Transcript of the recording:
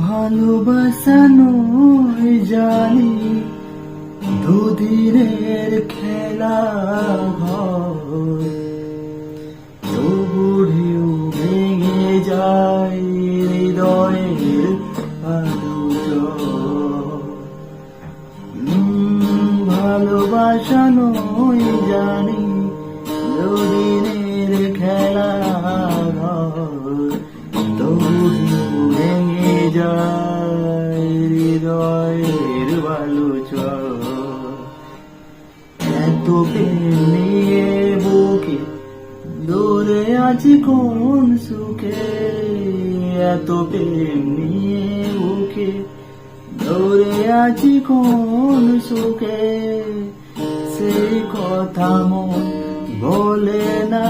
ভালোবাসা নয় জানি দুদিনের খেলা ঘর, তবু ঢেউ ভেঙে যায় হৃদয়ের আলোচর। ভালোবাসা নয় জানি দুদিনের খেলা ঘর, তবু ঢেউ ভেঙে যায় হৃদয়ের আলোচর। এত প্রেম নিয়ে বুকে দূরে আছি কোন সুখে, এত প্রেম নিয়ে বুকে দূরে আছি কোন সুখে, সেই কথা মন বলে না।